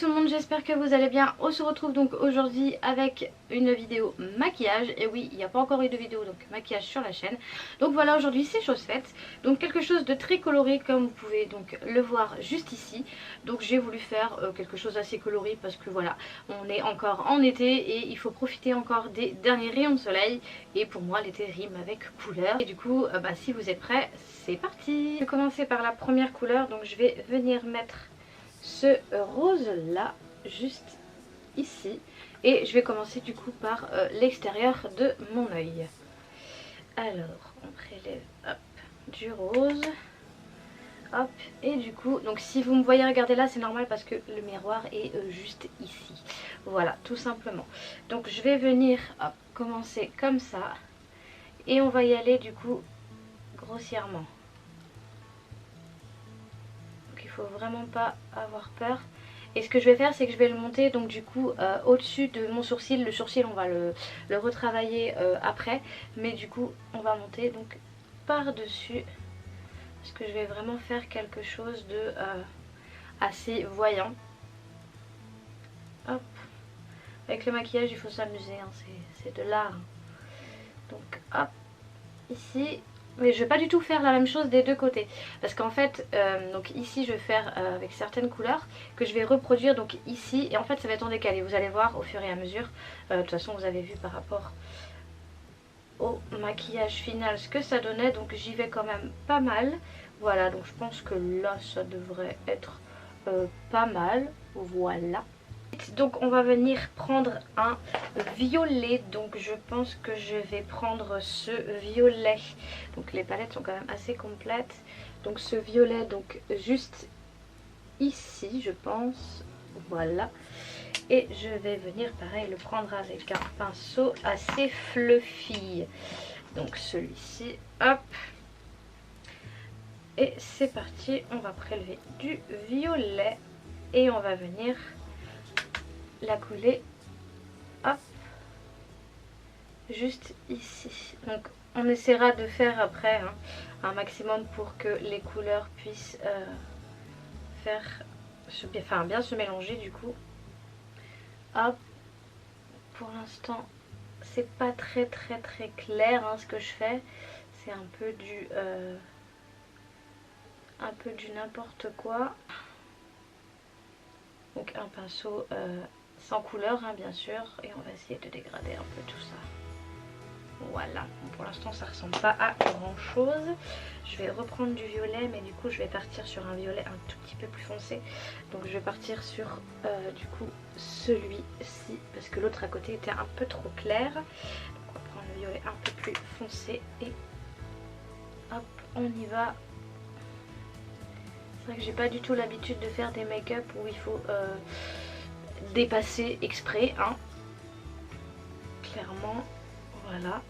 tout le monde, j'espère que vous allez bien. On se retrouve donc aujourd'hui avec une vidéo maquillage. Et oui, il n'y a pas encore eu de vidéo donc maquillage sur la chaîne. Donc voilà, aujourd'hui c'est chose faite. Donc quelque chose de très coloré comme vous pouvez donc le voir juste ici. Donc j'ai voulu faire quelque chose d'assez coloré parce que voilà, on est encore en été et il faut profiter encore des derniers rayons de soleil. Et pour moi l'été rime avec couleur. Et du coup, si vous êtes prêts, c'est parti. Je vais commencer par la première couleur, donc je vais venir mettre ce rose là juste ici et je vais commencer du coup par l'extérieur de mon œil. Alors on prélève hop, du rose, hop, et du coup donc si vous me voyez regarder là c'est normal parce que le miroir est juste ici, voilà tout simplement. Donc je vais venir hop, commencer comme ça et on va y aller du coup grossièrement. Donc il faut vraiment pas avoir peur. Et ce que je vais faire, c'est que je vais le monter donc du coup au-dessus de mon sourcil. Le sourcil, on va le retravailler après. Mais du coup, on va monter donc par-dessus. Parce que je vais vraiment faire quelque chose de assez voyant. Hop. Avec le maquillage, il faut s'amuser. Hein, c'est de l'art. Donc hop, ici. Mais je vais pas du tout faire la même chose des deux côtés parce qu'en fait donc ici je vais faire avec certaines couleurs que je vais reproduire donc ici et en fait ça va être en décalé, vous allez voir au fur et à mesure. De toute façon vous avez vu par rapport au maquillage final ce que ça donnait, donc j'y vais quand même pas mal. Voilà, donc je pense que là ça devrait être pas mal, voilà. Donc on va venir prendre un violet, donc je pense que je vais prendre ce violet. Donc les palettes sont quand même assez complètes. Donc ce violet donc juste ici je pense, voilà. Et je vais venir pareil le prendre avec un pinceau assez fluffy. Donc celui-ci, hop. Et c'est parti, on va prélever du violet et on va venir la coller hop juste ici. Donc on essaiera de faire après hein, un maximum pour que les couleurs puissent bien se mélanger du coup. Hop, pour l'instant c'est pas très clair hein, ce que je fais, c'est un peu du n'importe quoi. Donc un pinceau sans couleur hein, bien sûr, et on va essayer de dégrader un peu tout ça. Voilà, bon, pour l'instant ça ressemble pas à grand chose. Je vais reprendre du violet, mais du coup je vais partir sur un violet un tout petit peu plus foncé. Donc je vais partir sur du coup celui-ci parce que l'autre à côté était un peu trop clair. Donc on va prendre le violet un peu plus foncé et hop, on y va. C'est vrai que j'ai pas du tout l'habitude de faire des make-up où il faut dépasser exprès hein. Clairement, voilà.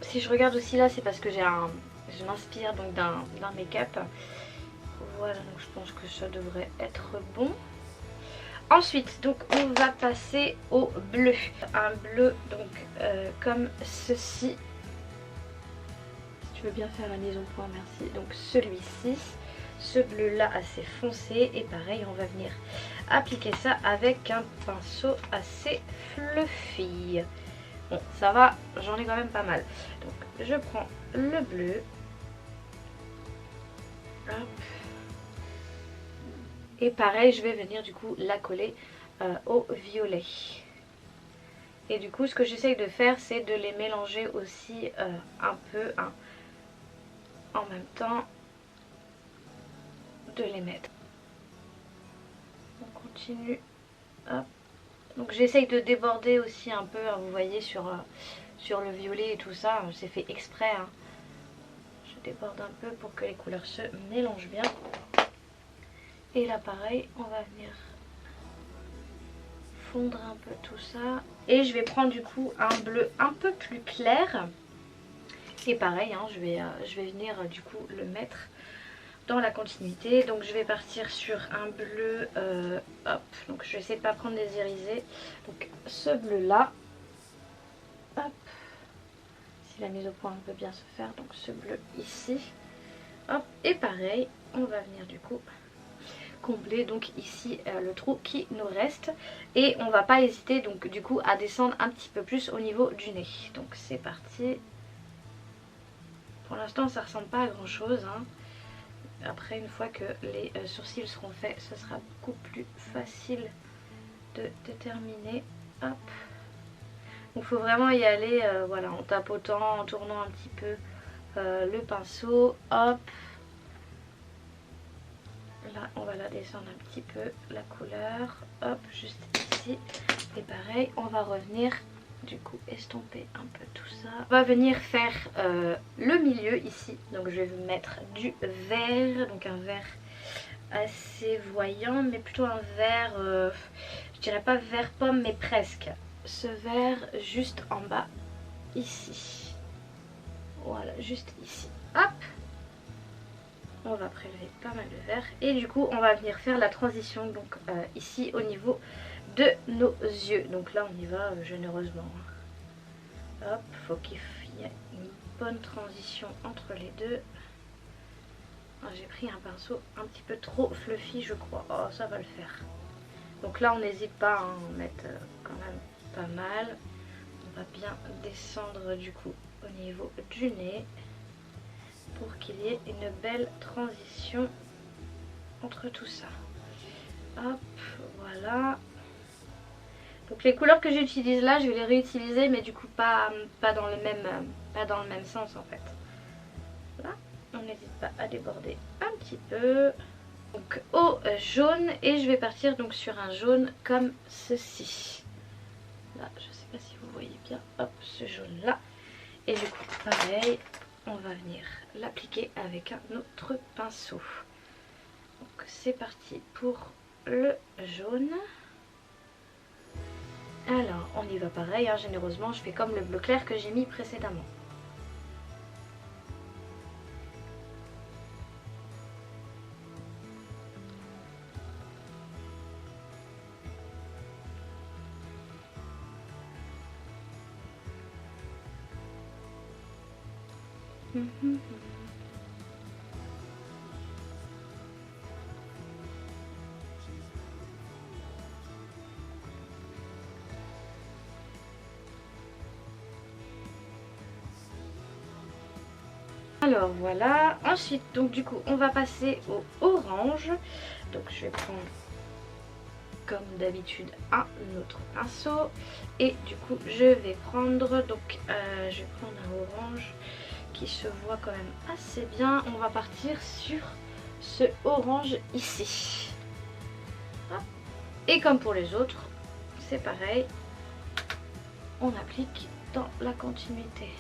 Si je regarde aussi là, c'est parce que je m'inspire donc d'un make-up. Voilà, donc je pense que ça devrait être bon. Ensuite, donc on va passer au bleu. Un bleu donc comme ceci. Si tu veux bien faire la mise au point, merci. Donc celui-ci, ce bleu là assez foncé. Et pareil, on va venir appliquer ça avec un pinceau assez fluffy. Bon, ça va, j'en ai quand même pas mal. Donc, je prends le bleu. Hop. Et pareil, je vais venir du coup la coller au violet. Et du coup, ce que j'essaye de faire, c'est de les mélanger aussi un peu hein, en même temps. De les mettre. On continue. Hop. Donc, j'essaye de déborder aussi un peu, hein, vous voyez, sur le violet et tout ça. C'est fait exprès. Hein. Je déborde un peu pour que les couleurs se mélangent bien. Et là pareil, on va venir fondre un peu tout ça. Et je vais prendre du coup un bleu un peu plus clair. Et pareil, hein, je vais venir du coup le mettre dans la continuité. Donc je vais partir sur un bleu, hop, donc je vais essayer de ne pas prendre des irisés. Donc ce bleu là, hop, si la mise au point peut bien se faire, donc ce bleu ici. Hop, et pareil, on va venir du coup combler donc ici le trou qui nous reste. Et on va pas hésiter donc du coup à descendre un petit peu plus au niveau du nez. Donc c'est parti. Pour l'instant ça ressemble pas à grand chose hein. Après une fois que les sourcils seront faits, ce sera beaucoup plus facile de déterminer. Hop. Donc il faut vraiment y aller voilà, en tapotant, en tournant un petit peu le pinceau. Hop. Là on va la descendre un petit peu la couleur. Hop, juste ici. Et pareil, on va revenir du coup estomper un peu tout ça. On va venir faire le milieu ici. Donc je vais vous mettre du vert. Donc un vert assez voyant, mais plutôt un vert, je dirais pas vert pomme, mais presque. Ce vert juste en bas, ici. Voilà, juste ici. Hop. On va prélever pas mal de vert. Et du coup, on va venir faire la transition, donc ici au niveau de nos yeux. Donc là, on y va généreusement. Hop, faut qu'il y ait une bonne transition entre les deux. J'ai pris un pinceau un petit peu trop fluffy je crois. Oh ça va le faire. Donc là on n'hésite pas à en mettre quand même pas mal. On va bien descendre du coup au niveau du nez. Pour qu'il y ait une belle transition entre tout ça. Hop, voilà. Donc les couleurs que j'utilise là je vais les réutiliser mais du coup pas dans le même sens en fait. Là. On n'hésite pas à déborder un petit peu. Donc au jaune et je vais partir donc sur un jaune comme ceci. Là je sais pas si vous voyez bien, hop ce jaune là. Et du coup pareil on va venir l'appliquer avec un autre pinceau. Donc c'est parti pour le jaune. Alors on y va pareil hein, généreusement je fais comme le bleu clair que j'ai mis précédemment. Alors voilà, ensuite donc du coup on va passer au orange. Donc je vais prendre comme d'habitude un autre pinceau et du coup je vais prendre un orange qui se voit quand même assez bien. On va partir sur ce orange ici. Hop. Et comme pour les autres c'est pareil, on applique dans la continuité.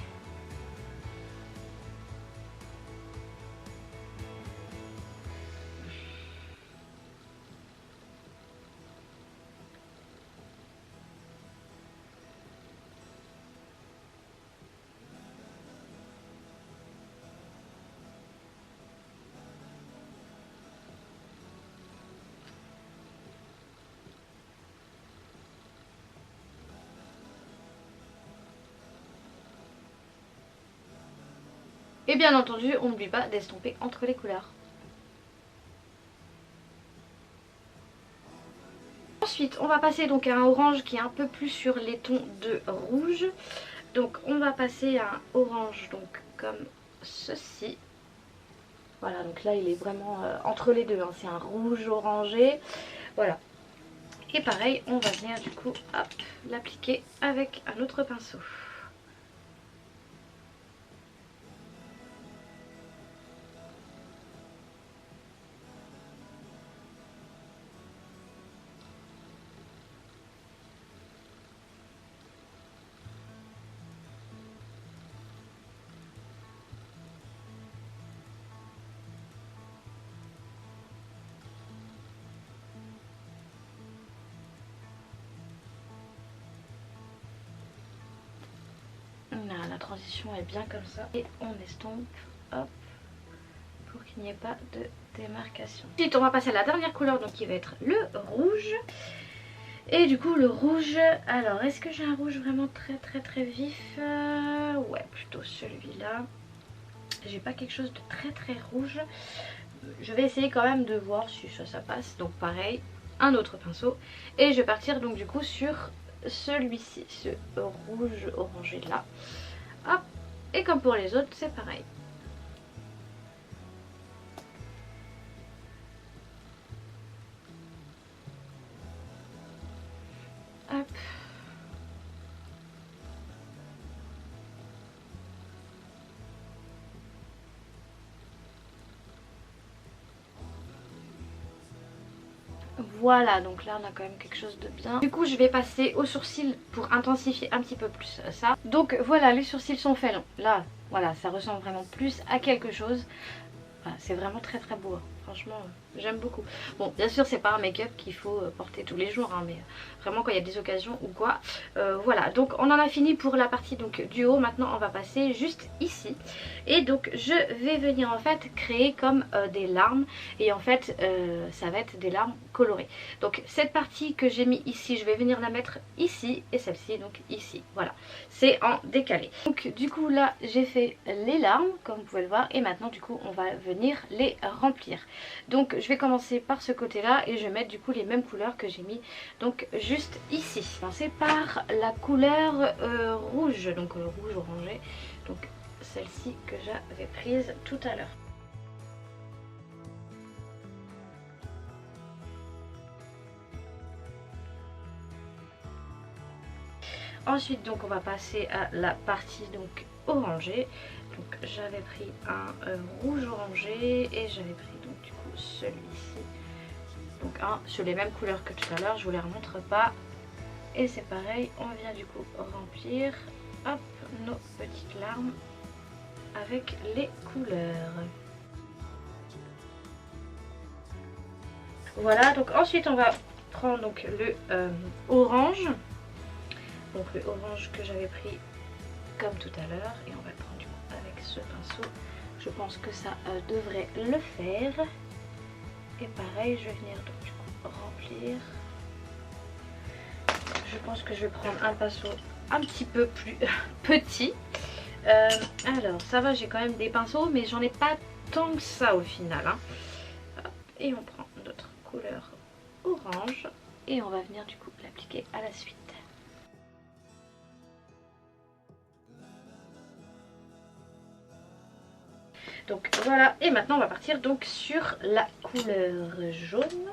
Et bien entendu, on n'oublie pas d'estomper entre les couleurs. Ensuite, on va passer donc à un orange qui est un peu plus sur les tons de rouge. Donc on va passer à un orange donc comme ceci. Voilà, donc là il est vraiment entre les deux, hein. C'est un rouge orangé. Voilà. Et pareil, on va venir du coup l'appliquer avec un autre pinceau. Là, la transition est bien comme ça et on estompe, hop, pour qu'il n'y ait pas de démarcation. Ensuite on va passer à la dernière couleur donc qui va être le rouge. Et du coup le rouge, alors est-ce que j'ai un rouge vraiment très vif? Ouais, plutôt celui-là. J'ai pas quelque chose de très rouge, je vais essayer quand même de voir si ça passe. Donc pareil, un autre pinceau. Et je vais partir donc du coup sur celui-ci, ce rouge orangé là. Hop. Et comme pour les autres, c'est pareil. Hop. Voilà, donc là on a quand même quelque chose de bien. Du coup je vais passer aux sourcils pour intensifier un petit peu plus ça. Donc voilà, les sourcils sont faits. Là, voilà, ça ressemble vraiment plus à quelque chose. Voilà, c'est vraiment très très beau, hein. Franchement j'aime beaucoup. Bon bien sûr c'est pas un make-up qu'il faut porter tous les jours, hein, mais vraiment quand il y a des occasions ou quoi. Voilà, donc on en a fini pour la partie donc du haut. Maintenant on va passer juste ici. Et donc je vais venir en fait créer comme des larmes. Et en fait ça va être des larmes colorées. Donc cette partie que j'ai mis ici, je vais venir la mettre ici. Et celle-ci donc ici, voilà. C'est en décalé. Donc du coup là j'ai fait les larmes comme vous pouvez le voir. Et maintenant du coup on va venir les remplir. Donc je vais commencer par ce côté là et je vais mettre du coup les mêmes couleurs que j'ai mis donc juste ici. Je vais commencer par la couleur rouge, donc rouge orangé, donc celle-ci que j'avais prise tout à l'heure. Ensuite donc on va passer à la partie donc orangée. Donc j'avais pris un rouge orangé et j'avais pris donc du coup celui-ci. Donc un sur les mêmes couleurs que tout à l'heure, je vous les remontre pas. Et c'est pareil, on vient du coup remplir hop, nos petites larmes avec les couleurs. Voilà, donc ensuite on va prendre donc le orange. Donc le orange que j'avais pris comme tout à l'heure. Et on va le prendre du coup avec ce pinceau. Je pense que ça devrait le faire. Et pareil, je vais venir donc du coup remplir. Je pense que je vais prendre un pinceau un petit peu plus petit. Alors ça va, j'ai quand même des pinceaux, mais j'en ai pas tant que ça au final, hein. Et on prend notre couleur orange et on va venir du coup l'appliquer à la suite. Donc voilà, et maintenant on va partir donc sur la couleur jaune.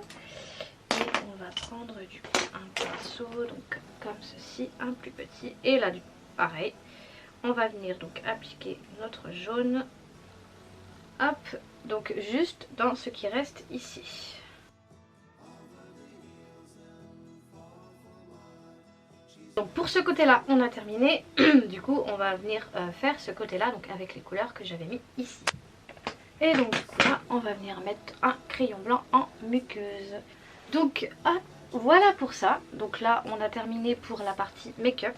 Et on va prendre du coup un pinceau donc comme ceci, un plus petit. Et là du coup pareil, on va venir donc appliquer notre jaune. Hop, donc juste dans ce qui reste ici. Donc pour ce côté là on a terminé. Du coup on va venir faire ce côté là donc avec les couleurs que j'avais mis ici. Et donc du coup là on va venir mettre un crayon blanc en muqueuse. Donc voilà pour ça. Donc là on a terminé pour la partie make-up.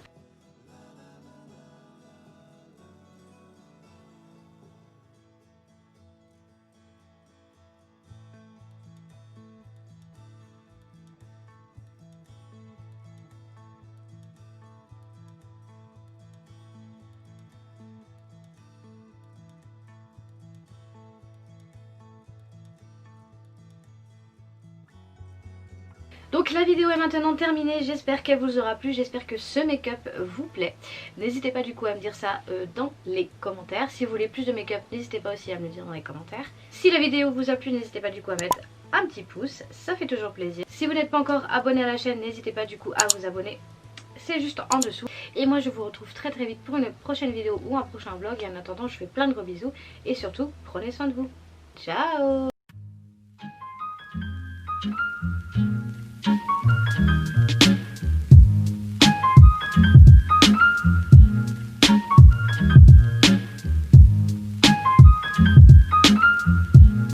Donc la vidéo est maintenant terminée, j'espère qu'elle vous aura plu, j'espère que ce make-up vous plaît. N'hésitez pas du coup à me dire ça dans les commentaires. Si vous voulez plus de make-up, n'hésitez pas aussi à me le dire dans les commentaires. Si la vidéo vous a plu, n'hésitez pas du coup à mettre un petit pouce, ça fait toujours plaisir. Si vous n'êtes pas encore abonné à la chaîne, n'hésitez pas du coup à vous abonner. C'est juste en dessous. Et moi je vous retrouve très très vite pour une prochaine vidéo ou un prochain vlog. Et en attendant je fais plein de gros bisous. Et surtout, prenez soin de vous. Ciao!